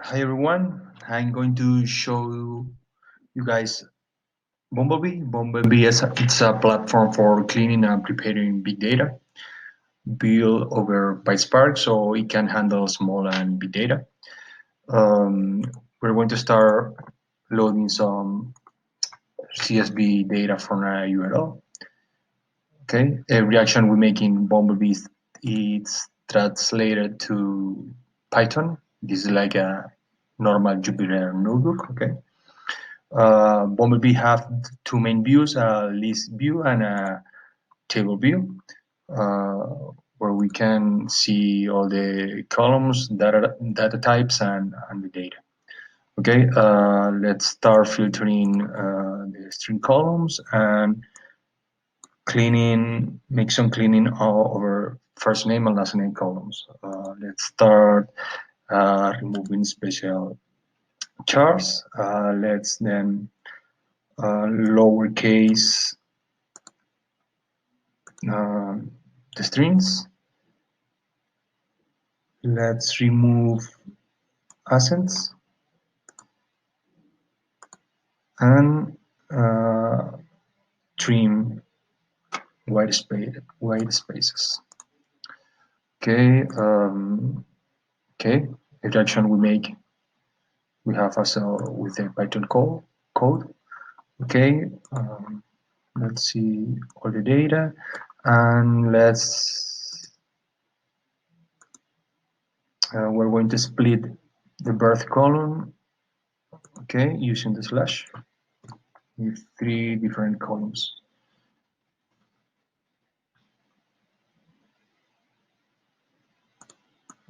Hi everyone, I'm going to show you guys Bumblebee. Bumblebee is it's a platform for cleaning and preparing big data built over PySpark so it can handle small and big data. Um, we're going to start loading some CSV data from a URL. Okay, every action we make in Bumblebee is translated to Python. This is like a normal Jupyter notebook. Okay. Bumblebee have two main views, a list view and a table view, uh, where we can see all the columns, data types, and the data. Okay, let's start filtering the string columns and make some cleaning all over first name and last name columns. Let's start removing special chars. Let's then lowercase uh, the strings. Let's remove accents and uh, trim white spaces. Okay. Okay. Every action we make, we have as with a Python code. Okay. Let's see all the data, and we're going to split the birth column. Okay, using the slash with three different columns.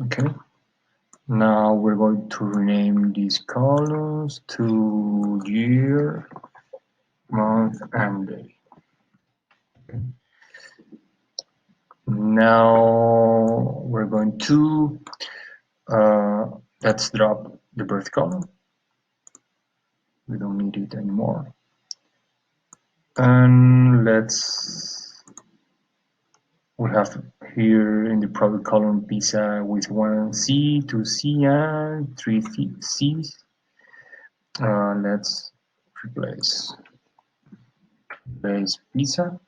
Okay, now we're going to rename these columns to year, month, and day. Okay. Now we're going to let's drop the birth column. We don't need it anymore. And we have here in the product column pizza with one C, two C, and three C's. Let's replace pizza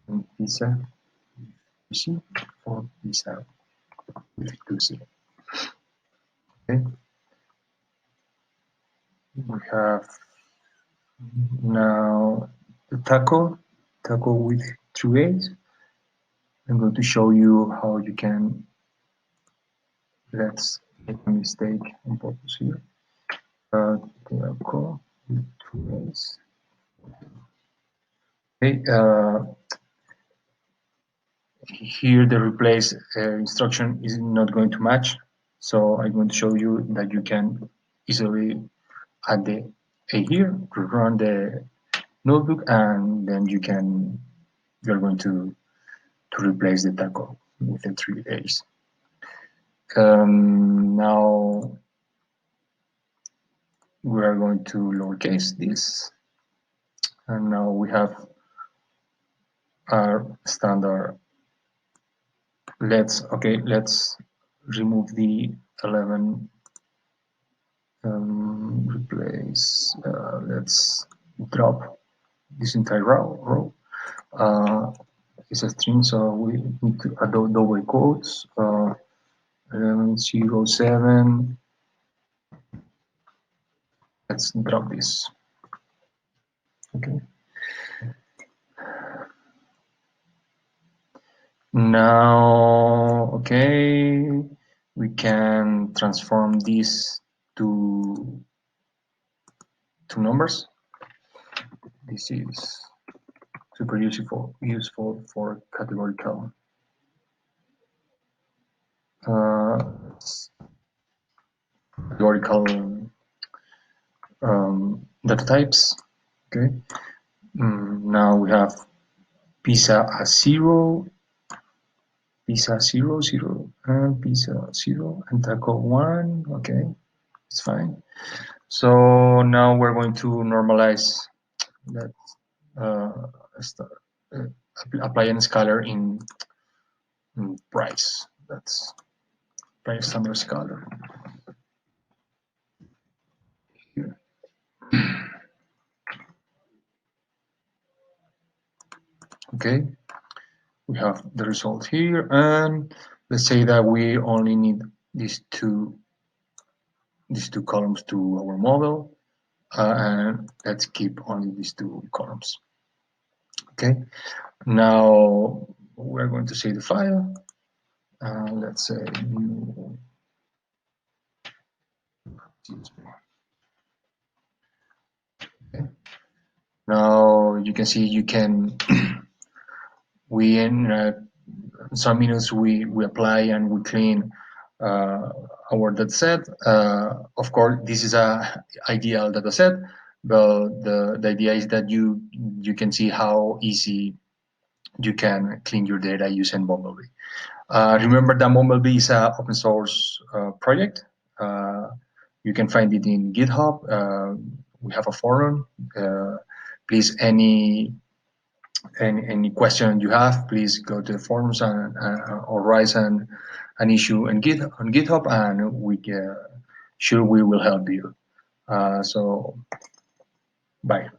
and pizza C for pizza with two C. Okay, we have now the taco with two A's. I'm going to show you how you can. Let's make a mistake on purpose here. Taco with two A's. Okay, here the replace instruction is not going to match, so I'm going to show you that you can easily add the A here to run the notebook, and then you're going to replace the taco with the three A's. Now we are going to lowercase this, and now we have our standard. Let's remove the 11. Replace. Let's drop this entire row. It's a string, so we need to add double quotes. 1107. Let's drop this. Okay. Now, okay, we can transform this to numbers. This is super useful for categorical uh, categorical data types. Okay. Now we have pizza a 0, pizza 0, 0, and pizza 0, and taco 1. Okay, it's fine. So now we're going to normalize that, apply an scalar in price. That's price standard scalar. Okay, we have the result here, and let's say that we only need these two columns to our model, and let's keep only these two columns. Okay, now we're going to save the file. Let's say new. Okay. Now you can see you can we in some minutes we apply and we clean uh, our data set. Of course, this is a ideal data set, but the idea is that you can see how easy you can clean your data using Bumblebee. Remember that Bumblebee is an open source project. Uh, you can find it in GitHub. We have a forum. Please, any question you have, please go to the forums and or raise an issue on GitHub, and we will help you. So bye.